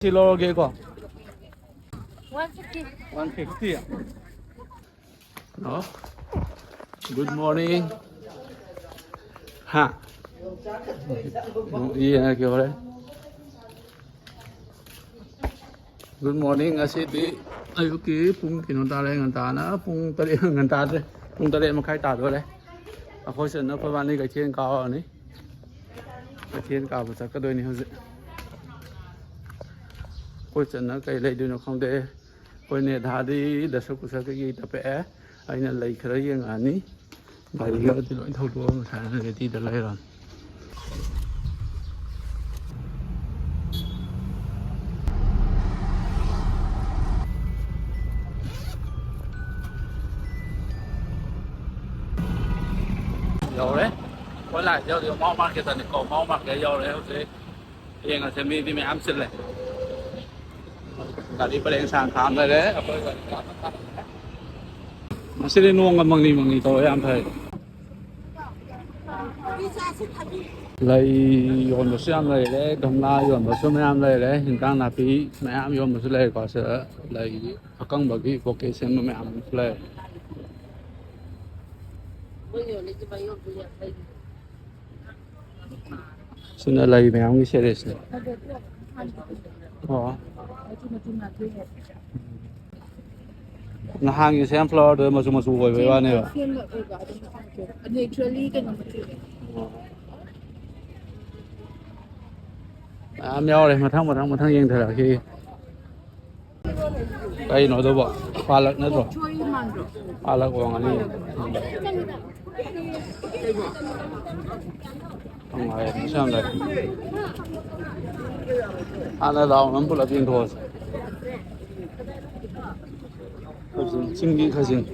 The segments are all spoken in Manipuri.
Kilo ko. 150. 150. No. Good morning. Ha. Iya kyo re. Good morning ngashidi. Ayuki pung kino ta le ngan ta na pung tare ngan ta de. Pung tare ma khai ta do le. A khoi sen na phoi ban ni kai thien ka ni. Kai thien ka ba ka doi ni ho. Khoi sen na kai lai du no khong de. Khoi ne tha di da su ku sa cái gì tập e. Aina lai khara yang ani. Bai ga ti loi thau do ma sa na le ti da lai ron. Vô đấy, quay lại vô điều MAO MARKET này có MAO MARKET vô đấy, ok. Hiện là xem đi mẹ ăn xin này, cả đi bên đây sang khám đây đấy, mà xin đi nuông bằng gì tôi em thấy. Lấy yon một số em lấy đấy, đồng la yon một số em lấy đấy, hiện đang là phí mẹ em yon một số lấy có sẽ lấy căng bậc cái ok xem mẹ em lấy. Xin lấy mẹ em cái xe đấy. Nó hàng như xem floor rồi mà chúng ngồi với bạn này à? À mèo này một tháng yên thật là khi đây nói đâu bỏ pha lợn nữa rồi pha lợn của anh đi không phải xem này anh là đâu nó là tiền thôi kinh nghiệm khai sinh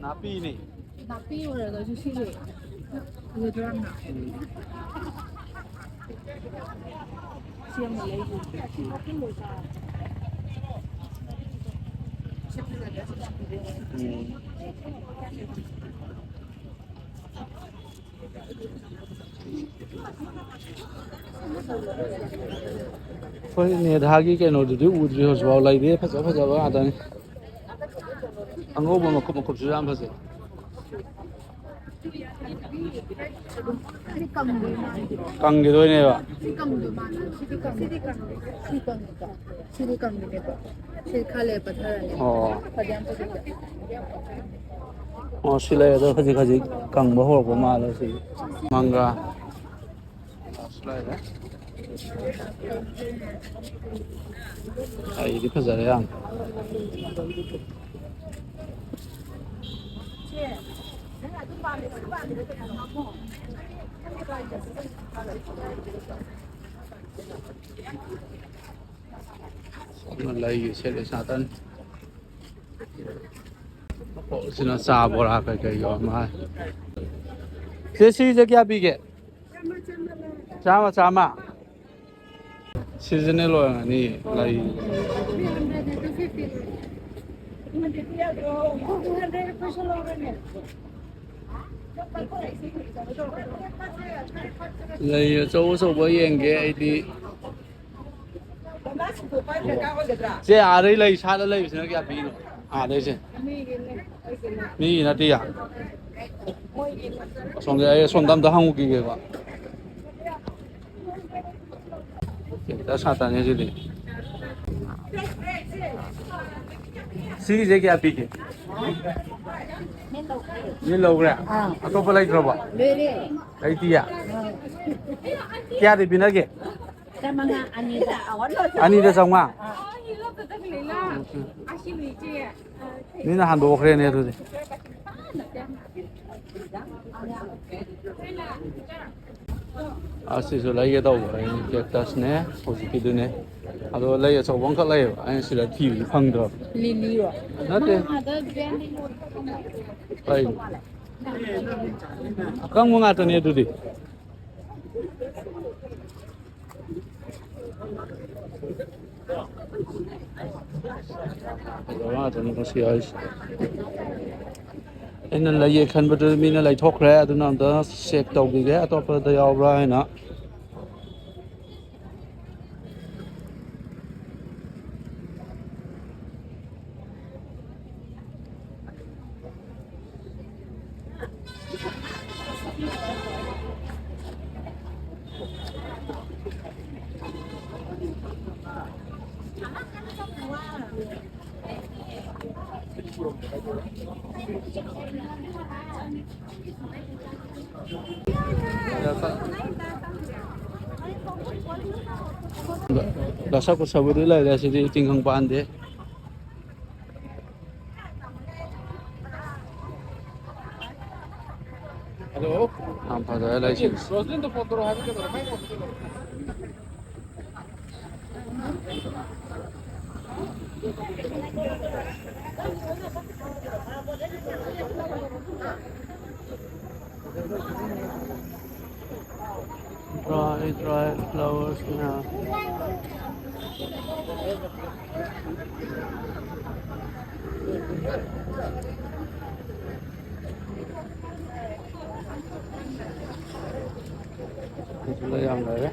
napi nih napi udah ada sih deh ada doang nggak siang lagi Phơi nè thagi cái nó được uống rồi vào lại đi phải vào à đây anh ngô mà không chịu ăn phải gì căng cái đôi này ạ xí lấy đó cái gì căng bao hồ của mà là gì manga xí lấy đấy ai đi phải giờ đấy ăn nó lấy xe để xả tân bộ xin nó xả bỏ ra cái gió mà thế xí cái kia bị cái chả mà seasonal rồi này lấy lấy chỗ với anh cái đi thế à đây lấy sao lấy cái kia bị à đây chứ mi là đi à xong cái xong đâm tới hàng cái quoi ta sát tàn như thế này xí cái kia bị ये लोग रहे तो बोला इधर बा lấy đi à kia thì bên kia anh đi xong àนี่นะฮันโดเครนเนี่ยดูสิอาสิสุดเลยก็ตัวไอ้เจ็ดตัสเนี่ยโอ้สิกิดูเนี่ย ꯑꯗꯣ ꯂꯩ ꯑꯆꯧꯕ ꯑꯃꯈꯛ ꯂꯩꯌꯦꯕ ꯑꯩꯅ ꯁꯤꯗ ꯊꯤꯕꯁꯨ ꯐꯪꯗ꯭ꯔꯕ ꯂꯤꯂꯤꯔꯣ ꯅꯠꯇꯦ ꯀꯩ ꯑꯀꯪꯕ ꯉꯥꯛꯇꯅꯦ ꯑꯗꯨꯗꯤ ꯉꯥꯛꯇꯅꯤ ꯃꯁꯤ ꯍꯥꯏꯁꯦ ꯑꯩꯅ ꯂꯩꯌꯦ ꯈꯟꯕꯗꯨ ꯃꯤꯅ ꯂꯩꯊꯣꯛꯈ꯭ꯔꯦ ꯑꯗꯨꯅ ꯑꯝꯇ ꯆꯦꯛ ꯇꯧꯈꯤꯒꯦ ꯑꯇꯣꯞꯄꯗ ꯌꯥꯎꯕ꯭ꯔꯥ ꯍꯥꯏꯅ ꯗꯁꯥ ꯀꯨꯁꯥꯕꯨꯗꯤ ꯂꯩꯔꯦ ꯁꯤꯗꯤ ꯇꯤꯡꯈꯪ ꯄꯥꯟꯗꯦ ꯍꯜꯂꯣ ꯌꯥꯝ ꯐꯖꯔꯦ ꯂꯩꯁꯤꯡꯁꯦ dry flowers now. Ito yang ada.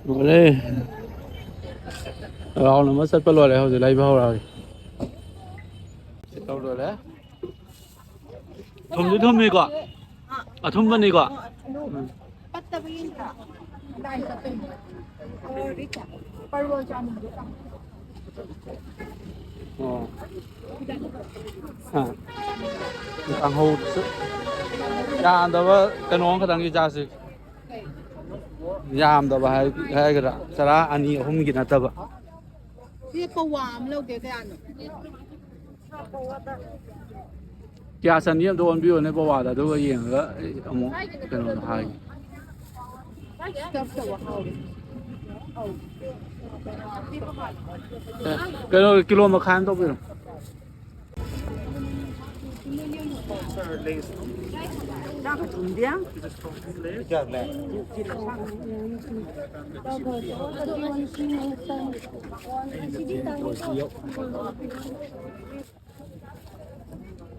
Boleh. Kalau nama set peluk leh, hujung lagi bau lagi. Tahu dah leh. Thum ni thum ni ko. Thum ni ko. पत्ता भी इनका डाल सकते हैं और इतना परवल जामुन देता Oh. Ha. Ang hậu Yam đó vợ cái nón cái thằng gì cha gì. Yam đó vợ hay cái đó. Sara anh ấy khôngกินอะไรบ้าง ये पवाम लोग के क्या नो ยาสันนี้โดนบิวในประวัติแล้วก็ยิงแล้วเอาหมอเป็นคนไทย सब सब खाओ cái đó kilo mà khán đâu biết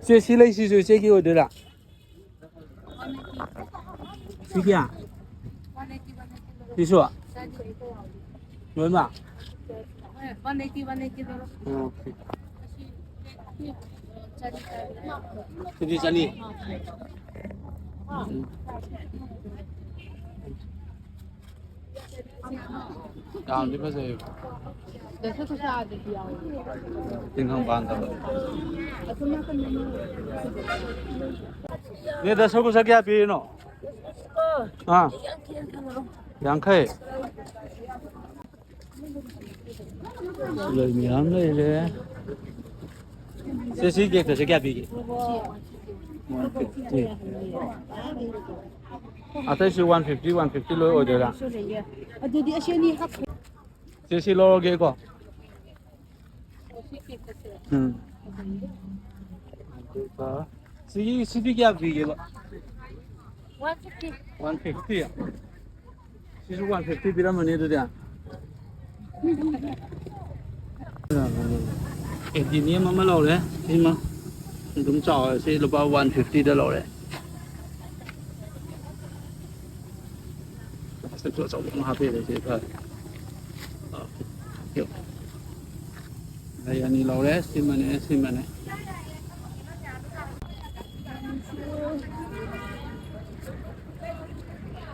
Xe xí lấy xí rồi xe kia rồi được ạ. Xí kia à? Xí số ạ? Nói mà. Ok. Thế đi chân đi. Đào đi bao giờ? जैसे कुछ आ दिया हो Tình không bàn tập. Nè đã số của sao kia bị nó? À. Yang khai. Lời miếng này đấy. Sẽ cái cái kia bị. À đây là 150 lối ở đây là. अदुदी अशेनी हप Sẽ lô cái quoi? CD क्या भी 150 à? Chị 150 bị làm gì rồi đấy? Cái gì này mà lâu đấy, gì mà đúng chọn sẽ là bao 150 đó lâu đấy. Sẽ做手工咖啡的这个，有。Đây anh đi lâu đấy, xin mà này.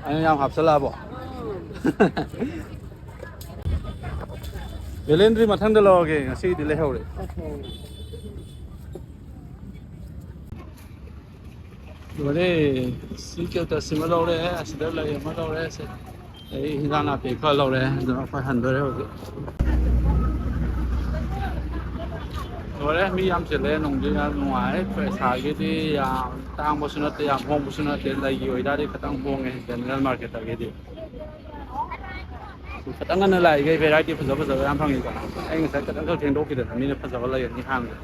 Anh em học sẽ là bỏ. Để lên đi mà thằng đó lo kìa, xí đi lấy hậu đấy. Rồi đây, xí kêu ta xí mà lâu đấy, xí đó lấy mà lâu đấy, đấy ra là phải coi lâu đấy, rồi phải hành rồi đấy. ꯂꯣꯏꯔꯦ ꯃꯤ ꯌꯥꯝ ꯆꯤꯜꯂꯦ ꯅꯨꯡꯗꯤ ꯌꯥꯝ ꯅꯨꯡꯉꯥꯏ ꯄꯩꯁꯥꯒꯤꯗꯤ ꯌꯥꯝ ꯇꯥꯡꯕꯁꯨ ꯅꯠꯇꯦ ꯌꯥꯝ ꯍꯣꯡꯕꯁꯨ ꯅꯠꯇꯦ ꯂꯩꯒꯤ ꯑꯣꯏꯇꯥꯔꯗꯤ ꯈꯤꯇꯪ ꯍꯣꯡꯉꯦ ꯖꯦꯅꯔꯦꯜ ꯃꯥꯔꯀꯦꯠꯇꯒꯤꯗꯤ ꯈꯤꯇꯪ ꯉꯟꯅ ꯂꯥꯛꯏꯈꯩ ꯚꯦꯔꯥꯏꯇꯤ ꯐꯖ ꯐꯖꯕ ꯌꯥꯝ ꯐꯪꯉꯤꯀꯣ ꯑꯩ ꯉꯁꯥꯏ ꯈꯤꯇꯪꯈꯛ ꯊꯦꯡꯗꯣꯛꯈꯤꯗꯅ ꯃꯤꯅ ꯐꯖꯕ ꯂꯩꯔꯅꯤ ꯍꯥꯡꯉꯦ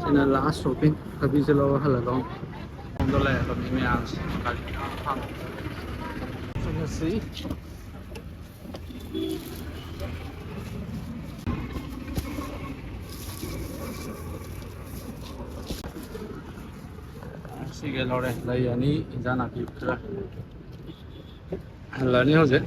ꯁꯤꯅ ꯂꯥꯁ ꯁꯣꯞꯄꯤꯡ ꯊꯕꯤꯁꯦ ꯂꯧꯔ ꯍꯜꯂꯗꯧꯅꯤ ꯁꯣꯝꯗ ꯂꯩꯔꯕ ꯃꯤ ꯃꯌꯥꯝꯁꯦ ꯒꯥꯔꯤ ꯌꯥꯝ ꯐꯪꯉꯦ ꯁꯤ ꯁꯤꯒꯩ ꯂꯧꯔꯦ ꯂꯩ ꯑꯅꯤ ꯏꯟꯖꯥꯡ ꯅꯥꯄꯤ ꯈꯔ ꯍꯜꯂꯅꯤ ꯍꯧꯖꯤꯛ